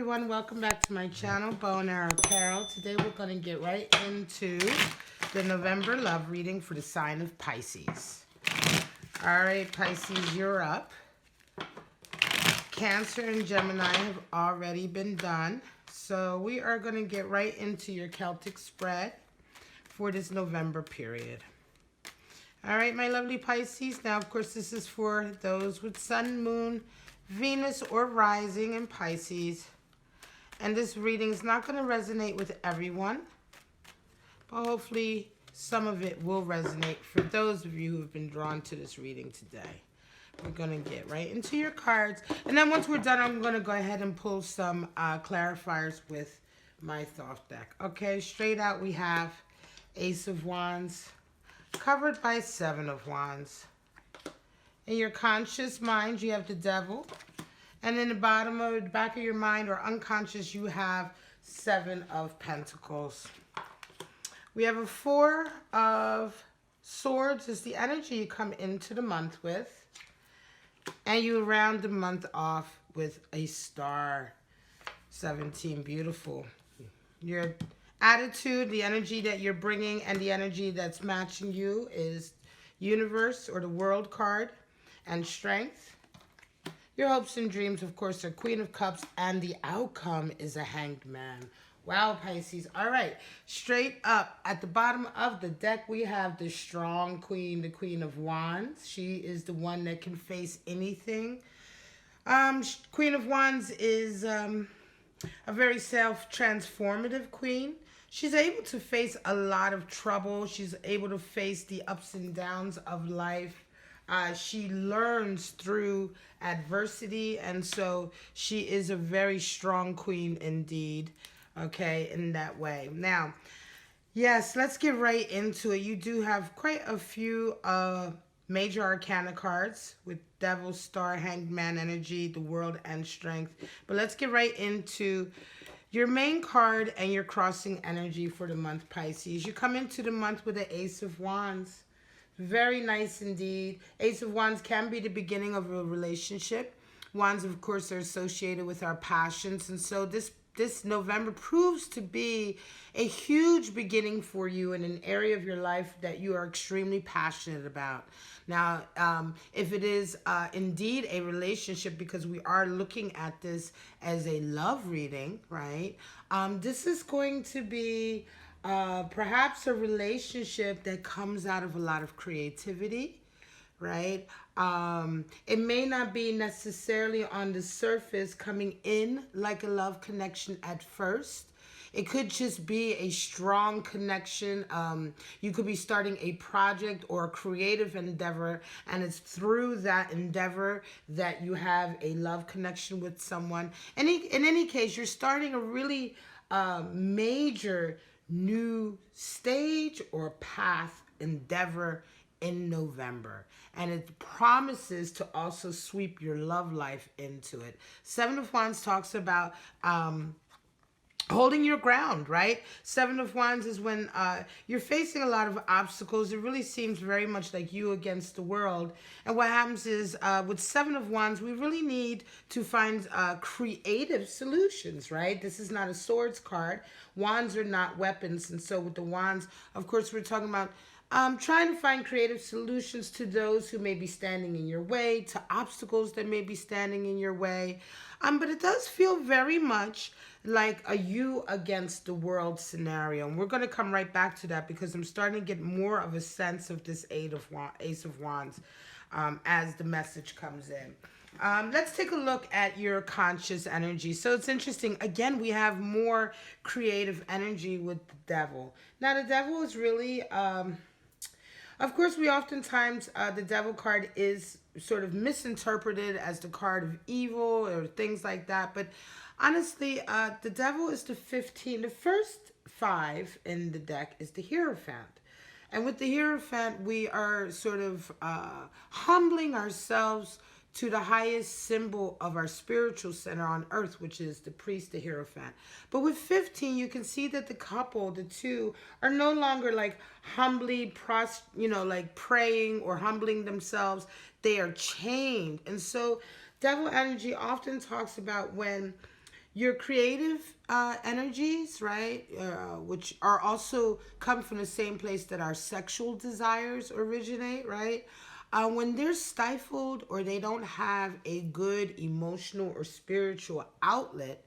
everyone, welcome back to my channel, Bow and Arrow Carol. Today we're going to get right into the November love reading for the sign of Pisces. Alright, Pisces, you're up. Cancer and Gemini have already been done. So we are going to get right into your Celtic spread for this November period. Alright, my lovely Pisces. Now, of course, this is for those with Sun, Moon, Venus, or Rising in Pisces. And this reading is not going to resonate with everyone, but hopefully some of it will resonate for those of you who have been drawn to this reading today. We're going to get right into your cards. And then once we're done, I'm going to go ahead and pull some clarifiers with my thought deck. Okay, straight out we have Ace of Wands, covered by Seven of Wands. In your conscious mind, you have the Devil. And in the bottom of the back of your mind or unconscious, you have Seven of Pentacles. We have a Four of Swords is the energy you come into the month with. And you round the month off with a star. 17, beautiful. Your attitude, the energy that you're bringing, and the energy that's matching you is Universe or the World card and Strength. Your hopes and dreams, of course, are Queen of Cups, and the outcome is a Hanged Man. Wow, Pisces. All right, straight up at the bottom of the deck, we have the strong queen, the Queen of Wands. She is the one that can face anything. Queen of Wands is a very self-transformative queen. She's able to face a lot of trouble. She's able to face the ups and downs of life. She learns through adversity, and so she is a very strong queen indeed, okay, in that way. Now, yes, let's get right into it. You do have quite a few major arcana cards with Devil, Star, Hanged Man energy, the World, and Strength. But let's get right into your main card and your crossing energy for the month, Pisces. You come into the month with the Ace of Wands. Very nice indeed. Ace of Wands can be the beginning of a relationship. Wands, of course, are associated with our passions. And so this November proves to be a huge beginning for you in an area of your life that you are extremely passionate about. Now, if it is indeed a relationship, because we are looking at this as a love reading, right? This is going to be perhaps a relationship that comes out of a lot of creativity, right? It may not be necessarily on the surface coming in like a love connection at first. It could just be a strong connection. You could be starting a project or a creative endeavor, and it's through that endeavor that you have a love connection with someone. In any case, you're starting a really major new stage or path endeavor in November, and it promises to also sweep your love life into it. Seven of Wands talks about holding your ground, right? Seven of Wands is when you're facing a lot of obstacles. It really seems very much like you against the world. And what happens is with Seven of Wands, we really need to find creative solutions, right? This is not a swords card. Wands are not weapons. And so with the wands, of course, we're talking about trying to find creative solutions to those who may be standing in your way, to obstacles that may be standing in your way. But it does feel very much like a you against the world scenario. And we're going to come right back to that because I'm starting to get more of a sense of this Ace of Wands as the message comes in. Let's take a look at your conscious energy. So it's interesting. Again, we have more creative energy with the Devil. Now, the Devil is really... of course, we oftentimes, the Devil card is sort of misinterpreted as the card of evil or things like that. But honestly, the Devil is the 15. The first 5 in the deck is the Hierophant. And with the Hierophant, we are sort of humbling ourselves to the highest symbol of our spiritual center on earth, which is the priest, the Hierophant. But with 15, you can see that the couple, the two, are no longer like humbly, like praying or humbling themselves. They are chained. And so devil energy often talks about when your creative energies, right, which are also come from the same place that our sexual desires originate, right? When they're stifled or they don't have a good emotional or spiritual outlet,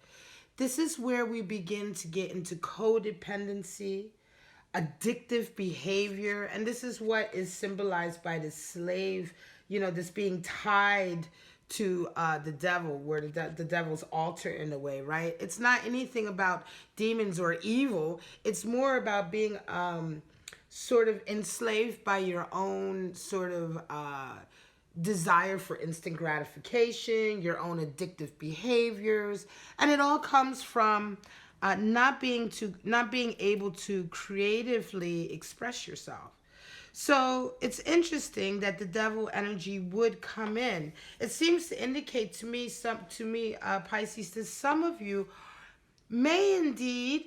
this is where we begin to get into codependency, addictive behavior, and this is what is symbolized by the slave, this being tied to the devil, where the devil's altar in a way, right? It's not anything about demons or evil. It's more about being sort of enslaved by your own sort of desire for instant gratification, your own addictive behaviors, and it all comes from not being able to creatively express yourself. So it's interesting that the devil energy would come in. It seems to indicate to me, Pisces, that some of you may indeed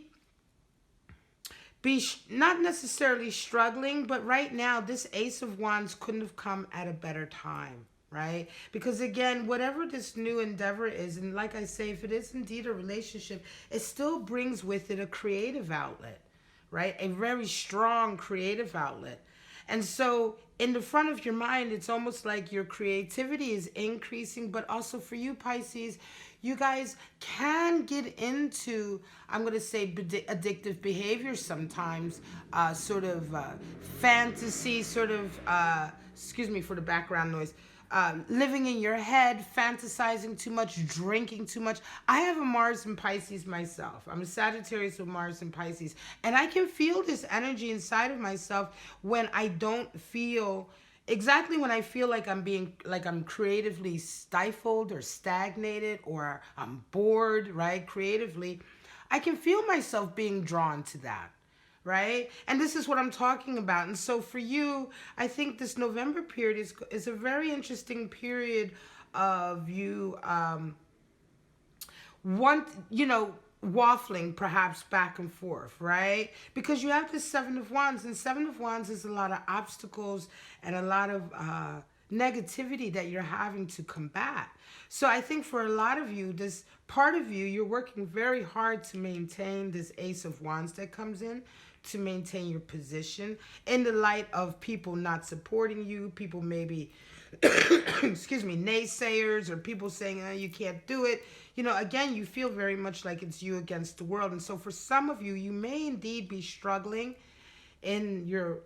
be not necessarily struggling, but right now this Ace of Wands couldn't have come at a better time, right? Because again, whatever this new endeavor is, and like I say, if it is indeed a relationship, it still brings with it a creative outlet, right? A very strong creative outlet. And so in the front of your mind, it's almost like your creativity is increasing, but also for you, Pisces, you guys can get into, I'm going to say, addictive behavior sometimes, sort of fantasy, sort of, excuse me for the background noise, living in your head, fantasizing too much, drinking too much. I have a Mars in Pisces myself. I'm a Sagittarius with Mars in Pisces. And I can feel this energy inside of myself when I don't feel, exactly when I feel like I'm creatively stifled or stagnated or I'm bored, right, creatively. I can feel myself being drawn to that. Right? And this is what I'm talking about. And so for you, I think this November period is a very interesting period of you waffling perhaps back and forth, right? Because you have this Seven of Wands, and Seven of Wands is a lot of obstacles and a lot of negativity that you're having to combat. So I think for a lot of you, this part of you, you're working very hard to maintain this Ace of Wands that comes in, to maintain your position in the light of people not supporting you, people maybe, excuse me, naysayers, or people saying, you can't do it. Again, you feel very much like it's you against the world. And so for some of you, you may indeed be struggling in your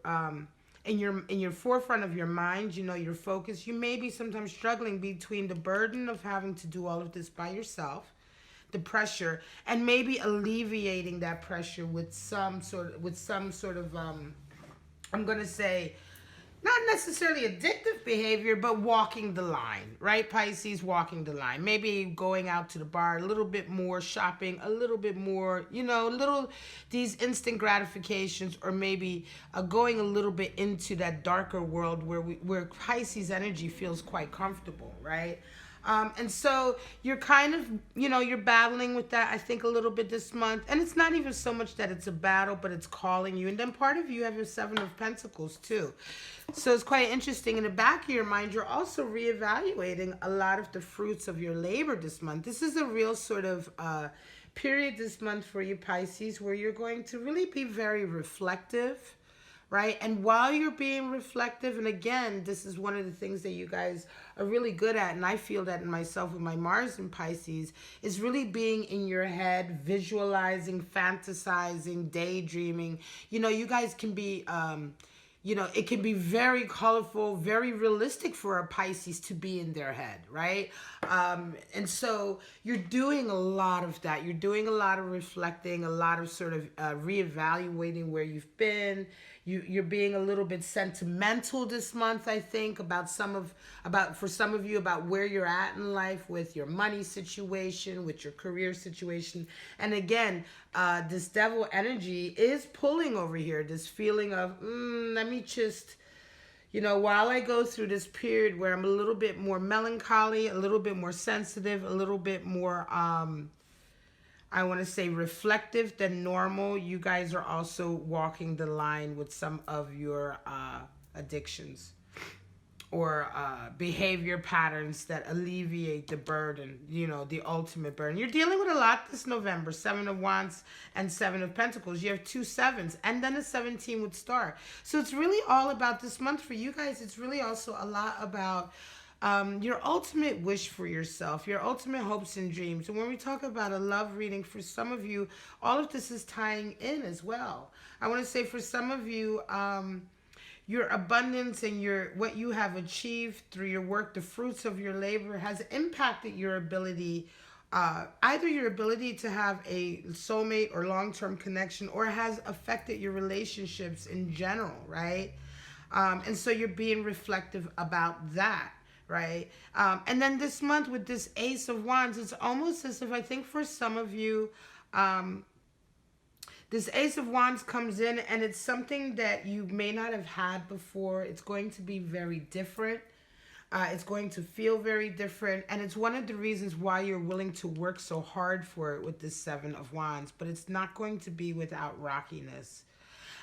forefront of your mind, your focus. You may be sometimes struggling between the burden of having to do all of this by yourself, the pressure, and maybe alleviating that pressure with some sort of I'm going to say, not necessarily addictive behavior, but walking the line, right, Pisces? Walking the line. Maybe going out to the bar a little bit more, shopping a little bit more, these instant gratifications, or maybe going a little bit into that darker world where Pisces energy feels quite comfortable, right? And so you're kind of, you're battling with that, I think, a little bit this month. And it's not even so much that it's a battle, but it's calling you. And then part of you have your Seven of Pentacles, too. So it's quite interesting. In the back of your mind, you're also reevaluating a lot of the fruits of your labor this month. This is a real sort of period this month for you, Pisces, where you're going to really be very reflective, right? And while you're being reflective, and again, this is one of the things that you guys are really good at, and I feel that in myself with my Mars in Pisces, is really being in your head, visualizing, fantasizing, daydreaming. You guys can be, it can be very colorful, very realistic for a Pisces to be in their head, right? And so you're doing a lot of that. You're doing a lot of reflecting, a lot of sort of reevaluating where you've been. You're being a little bit sentimental this month, I think, for some of you, about where you're at in life with your money situation, with your career situation. And again, this devil energy is pulling over here, this feeling of, let me just, while I go through this period where I'm a little bit more melancholy, a little bit more sensitive, a little bit more, I want to say, reflective than normal, you guys are also walking the line with some of your addictions or behavior patterns that alleviate the burden, you know, the ultimate burden. You're dealing with a lot this November. 7 of Wands and 7 of Pentacles. You have 2 sevens and then a 17 with Star. So it's really all about this month for you guys. It's really also a lot about your ultimate wish for yourself, your ultimate hopes and dreams. And when we talk about a love reading, for some of you, all of this is tying in as well. I want to say for some of you, your abundance and what you have achieved through your work, the fruits of your labor, has impacted your ability, either your ability to have a soulmate or long-term connection, or has affected your relationships in general, right? And so you're being reflective about that, right? And then this month with this Ace of Wands, it's almost as if, I think for some of you, this Ace of Wands comes in and it's something that you may not have had before. It's going to be very different. It's going to feel very different. And it's one of the reasons why you're willing to work so hard for it with this 7 of Wands. But it's not going to be without rockiness.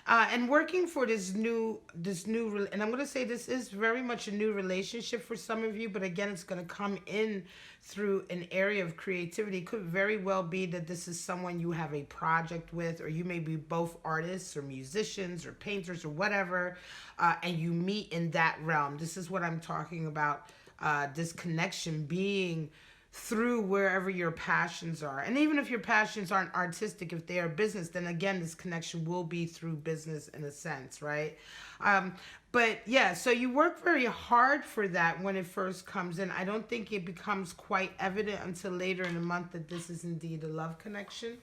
And working for this new, and I'm going to say this is very much a new relationship for some of you, but again, it's going to come in through an area of creativity. It could very well be that this is someone you have a project with, or you may be both artists or musicians or painters or whatever, and you meet in that realm. This is what I'm talking about, this connection being through wherever your passions are. And even if your passions aren't artistic, if they are business, then again, this connection will be through business in a sense, right? But yeah, so you work very hard for that when it first comes in. I don't think it becomes quite evident until later in the month that this is indeed a love connection,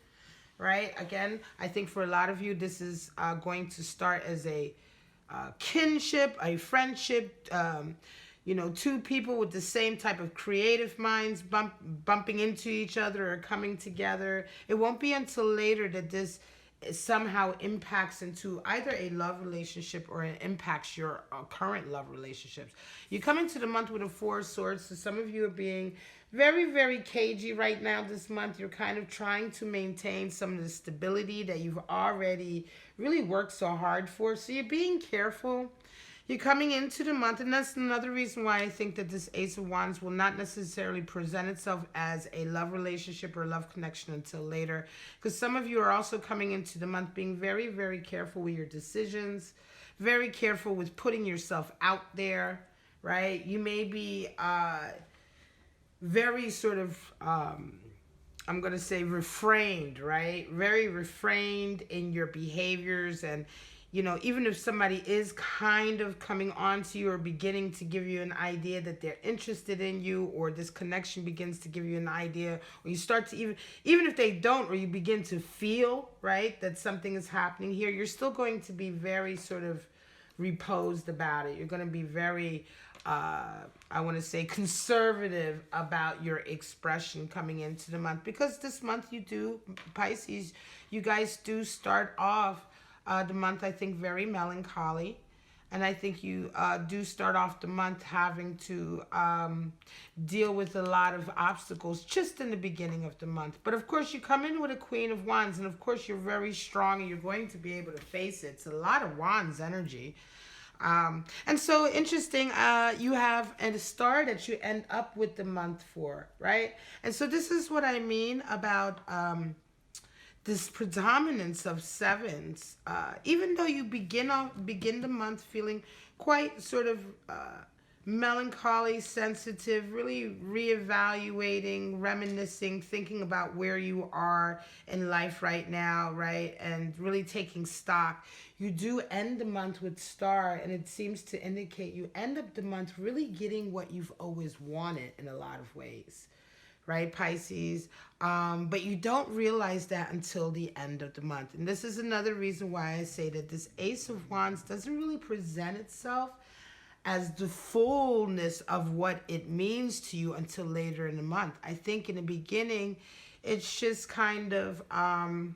right? Again, I think for a lot of you, this is going to start as a kinship, a friendship, you know, 2 people with the same type of creative minds bumping into each other or coming together. It won't be until later that this somehow impacts into either a love relationship or it impacts your current love relationships. You come into the month with a 4 of Swords, so some of you are being very, very cagey right now this month. You're kind of trying to maintain some of the stability that you've already really worked so hard for. So you're being careful. You're coming into the month, and that's another reason why I think that this Ace of Wands will not necessarily present itself as a love relationship or love connection until later. Because some of you are also coming into the month being very, very careful with your decisions, very careful with putting yourself out there, right? You may be very sort of, I'm going to say refrained, right? Very refrained in your behaviors. And you know, even if somebody is kind of coming on to you or beginning to give you an idea that they're interested in you, or this connection begins to give you an idea, or you start to even if they don't, or you begin to feel, right, that something is happening here, you're still going to be very sort of reposed about it. You're going to be very, I want to say, conservative about your expression coming into the month. Because this month you do, Pisces, you guys do start off the month, I think, very melancholy. And I think you do start off the month having to deal with a lot of obstacles just in the beginning of the month. But of course, you come in with a Queen of Wands, and of course, you're very strong and you're going to be able to face it. It's a lot of Wands energy. And so interesting, you have a star that you end up with the month for, right? And so this is what I mean about this predominance of 7s, even though you begin the month feeling quite sort of melancholy, sensitive, really reevaluating, reminiscing, thinking about where you are in life right now, right? And really taking stock. You do end the month with Star, and it seems to indicate you end up the month really getting what you've always wanted in a lot of ways. Right, Pisces? But you don't realize that until the end of the month. And this is another reason why I say that this Ace of Wands doesn't really present itself as the fullness of what it means to you until later in the month. I think in the beginning, it's just kind of an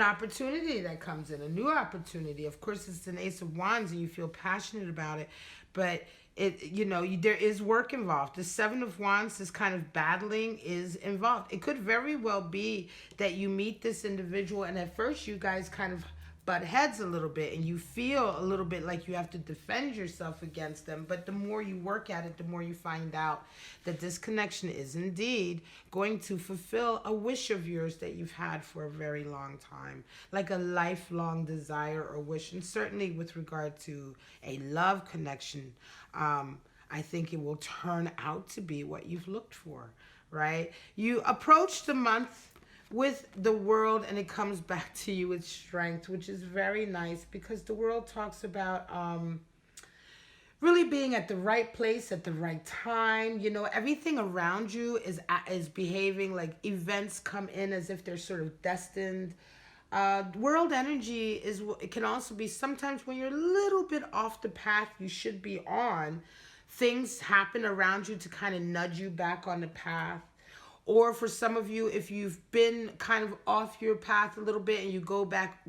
opportunity that comes in, a new opportunity. Of course, it's an Ace of Wands and you feel passionate about it, but there is work involved. The 7 of Wands, this kind of battling is involved. It could very well be that you meet this individual and at first you guys kind of butt heads a little bit, and you feel a little bit like you have to defend yourself against them. But the more you work at it, the more you find out that this connection is indeed going to fulfill a wish of yours that you've had for a very long time, like a lifelong desire or wish. And certainly with regard to a love connection, I think it will turn out to be what you've looked for, right? You approach the month with the world, and it comes back to you with strength, which is very nice, because the world talks about really being at the right place at the right time. You know, everything around you is behaving like events come in as if they're sort of destined. World energy it can also be sometimes when you're a little bit off the path you should be on. Things happen around you to kind of nudge you back on the path. Or for some of you, if you've been kind of off your path a little bit and you go back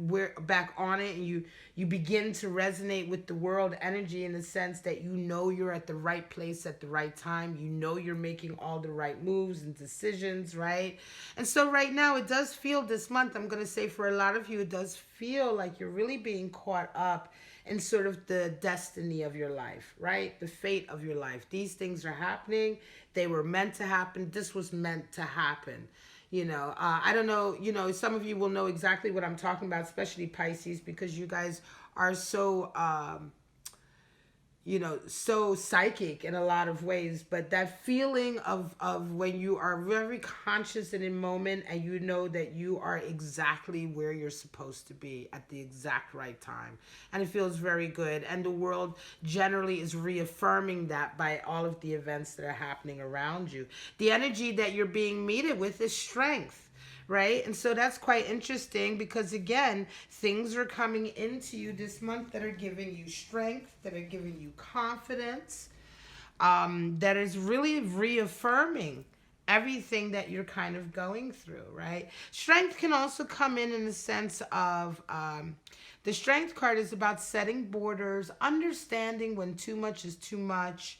on it, and you begin to resonate with the world energy in the sense that you know you're at the right place at the right time. You know you're making all the right moves and decisions, right? And so right now it does feel, this month, I'm going to say for a lot of you, it does feel like you're really being caught up in sort of the destiny of your life, right? The fate of your life. These things are happening. They were meant to happen. This was meant to happen. You know, I don't know, you know, some of you will know exactly what I'm talking about, especially Pisces, because you guys are so, you know, so psychic in a lot of ways. But that feeling of when you are very conscious in a moment and you know that you are exactly where you're supposed to be at the exact right time. And it feels very good. And the world generally is reaffirming that by all of the events that are happening around you. The energy that you're being meted with is strength. Right? And so that's quite interesting, because again, things are coming into you this month that are giving you strength, that are giving you confidence, that is really reaffirming everything that you're kind of going through, right? Strength can also come in the sense of, the strength card is about setting borders, understanding when too much is too much,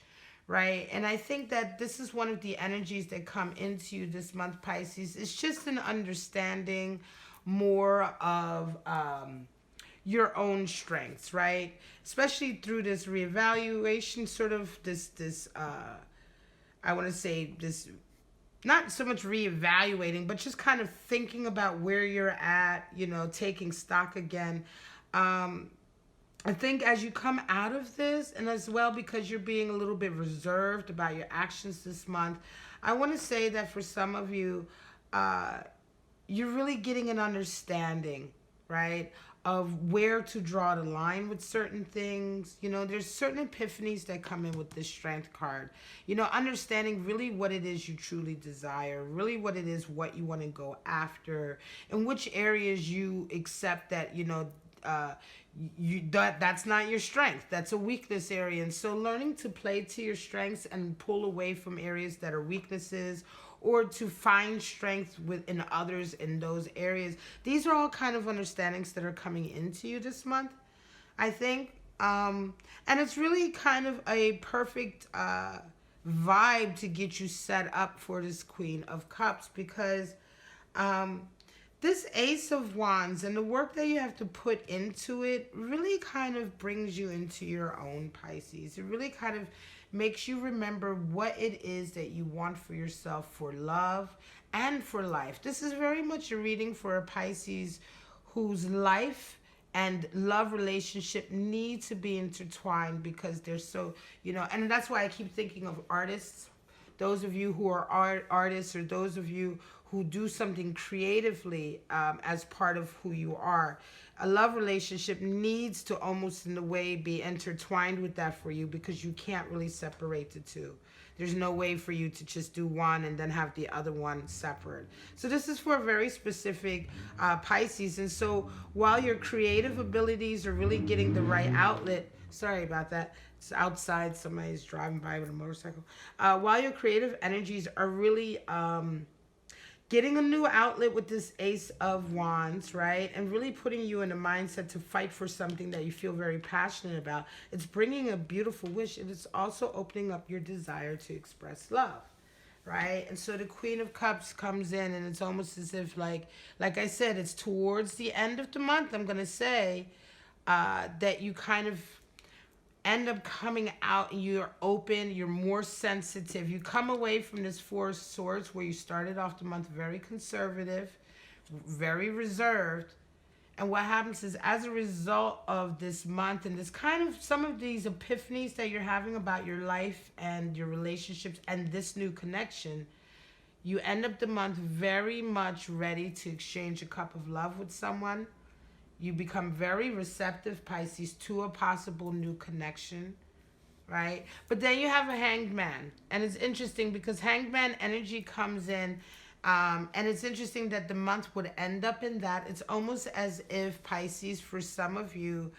right? And I think that this is one of the energies that come into you this month, Pisces. It's just an understanding more of your own strengths, right? Especially through this reevaluation, sort of this I want to say this, not so much reevaluating, but just kind of thinking about where you're at, you know, taking stock again. I think as you come out of this, and as well because you're being a little bit reserved about your actions this month, I want to say that for some of you, you're really getting an understanding, right, of where to draw the line with certain things. You know, there's certain epiphanies that come in with this strength card. You know, understanding really what it is you truly desire, really what it is, what you want to go after, in which areas you accept that, you know, that's not your strength, that's a weakness area. And so learning to play to your strengths and pull away from areas that are weaknesses, or to find strength within others in those areas, these are all kind of understandings that are coming into you this month, I think. And it's really kind of a perfect vibe to get you set up for this Queen of Cups, because this Ace of Wands and the work that you have to put into it really kind of brings you into your own, Pisces. It really kind of makes you remember what it is that you want for yourself, for love and for life. This is very much a reading for a Pisces whose life and love relationship need to be intertwined, because they're so, you know, and that's why I keep thinking of artists. Those of you who are artists, or those of you who do something creatively as part of who you are, a love relationship needs to almost in a way be intertwined with that for you, because you can't really separate the two. There's no way for you to just do one and then have the other one separate. So this is for a very specific Pisces. And so while your creative abilities are really getting the right outlet, sorry about that, it's outside, somebody's driving by with a motorcycle. While your creative energies are really getting a new outlet with this Ace of Wands, right? And really putting you in a mindset to fight for something that you feel very passionate about. It's bringing a beautiful wish, and it's also opening up your desire to express love, right? And so the Queen of Cups comes in, and it's almost as if, like I said, it's towards the end of the month, I'm going to say, that you kind of end up coming out and you're open, you're more sensitive. You come away from this Four of Swords where you started off the month very conservative, very reserved. And what happens is, as a result of this month and this kind of some of these epiphanies that you're having about your life and your relationships and this new connection, you end up the month very much ready to exchange a cup of love with someone. You become very receptive, Pisces, to a possible new connection, right? But then you have a Hanged Man. And it's interesting because Hanged Man energy comes in. And it's interesting that the month would end up in that. It's almost as if, Pisces, for some of you,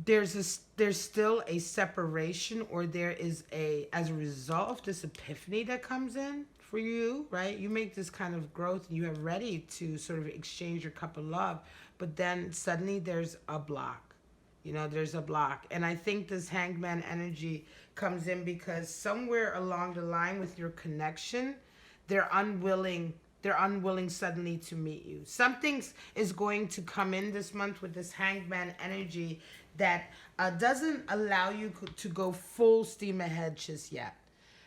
there's still a separation, or there is as a result of this epiphany that comes in for you, right? You make this kind of growth and you are ready to sort of exchange your cup of love, but then suddenly there's a block. There's a block. And I think this Hanged Man energy comes in because somewhere along the line with your connection, they're unwilling suddenly to meet you. Something is going to come in this month with this Hanged Man energy that doesn't allow you to go full steam ahead just yet.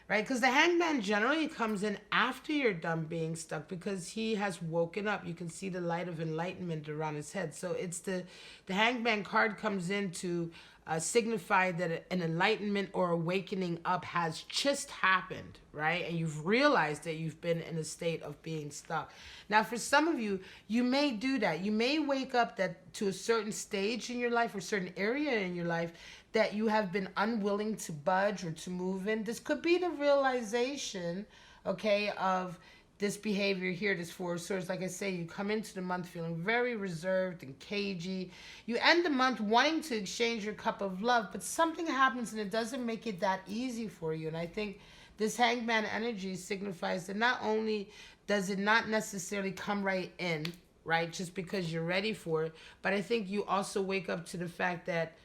Right? Because the Hanged Man generally comes in after you're done being stuck, because he has woken up. You can see the light of enlightenment around his head. So it's the Hanged Man card comes in to signify that an enlightenment or awakening up has just happened, right? And you've realized that you've been in a state of being stuck. Now, for some of you, you may do that. You may wake up that to a certain stage in your life or certain area in your life that you have been unwilling to budge or to move in. This could be the realization, okay, of this behavior here, this Four of Swords. Like I say, you come into the month feeling very reserved and cagey. You end the month wanting to exchange your cup of love, but something happens and it doesn't make it that easy for you. And I think this Hanged Man energy signifies that not only does it not necessarily come right in, right, just because you're ready for it, but I think you also wake up to the fact that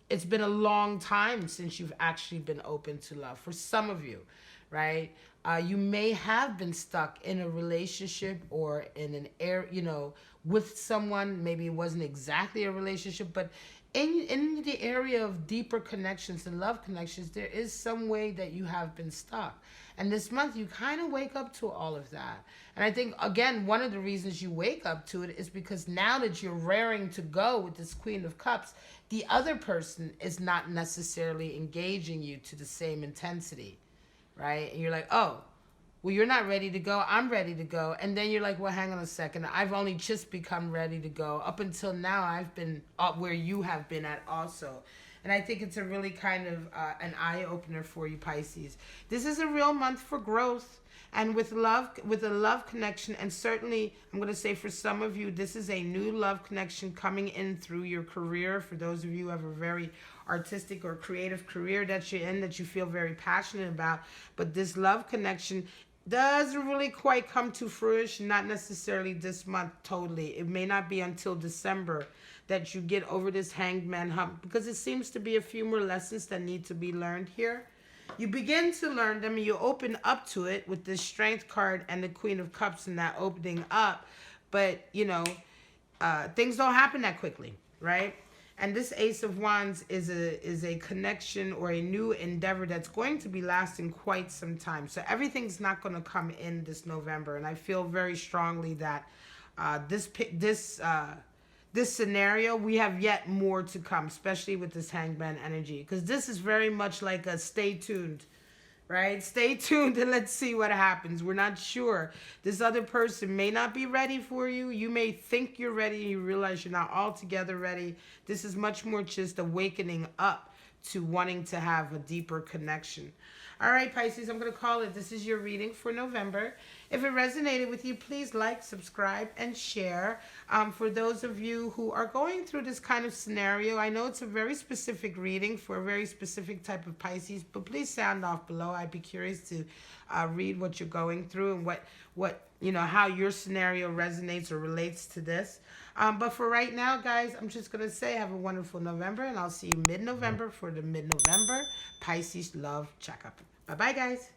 it's been a long time since you've actually been open to love. For some of you, right? You may have been stuck in a relationship or in an area, with someone. Maybe it wasn't exactly a relationship, but in the area of deeper connections and love connections, there is some way that you have been stuck. And this month, you kind of wake up to all of that. And I think, again, one of the reasons you wake up to it is because now that you're raring to go with this Queen of Cups, the other person is not necessarily engaging you to the same intensity, right? And you're like, oh, well, you're not ready to go. I'm ready to go. And then you're like, well, hang on a second. I've only just become ready to go. Up until now, I've been where you have been at also. And I think it's a really kind of an eye-opener for you, Pisces. This is a real month for growth. And with love, with a love connection, and certainly, I'm going to say for some of you, this is a new love connection coming in through your career. For those of you who have a very artistic or creative career that you're in, that you feel very passionate about. But this love connection doesn't really quite come to fruition, not necessarily this month totally. It may not be until December that you get over this Hanged Man hump, because it seems to be a few more lessons that need to be learned here. You begin to learn them and you open up to it with the Strength card and the Queen of Cups and that opening up. But, things don't happen that quickly, right? And this Ace of Wands is a connection or a new endeavor that's going to be lasting quite some time. So everything's not going to come in this November. And I feel very strongly that this scenario, we have yet more to come, especially with this Hanged Man energy. Because this is very much like a stay tuned, right? Stay tuned and let's see what happens. We're not sure. This other person may not be ready for you. You may think you're ready and you realize you're not altogether ready. This is much more just awakening up to wanting to have a deeper connection. All right, Pisces, I'm going to call it. This is your reading for November. If it resonated with you, please like, subscribe, and share. For those of you who are going through this kind of scenario, I know it's a very specific reading for a very specific type of Pisces, but please sound off below. I'd be curious to read what you're going through and you know, how your scenario resonates or relates to this. But for right now, guys, I'm just going to say have a wonderful November, and I'll see you mid-November for the mid-November Pisces love checkup. Bye-bye, guys.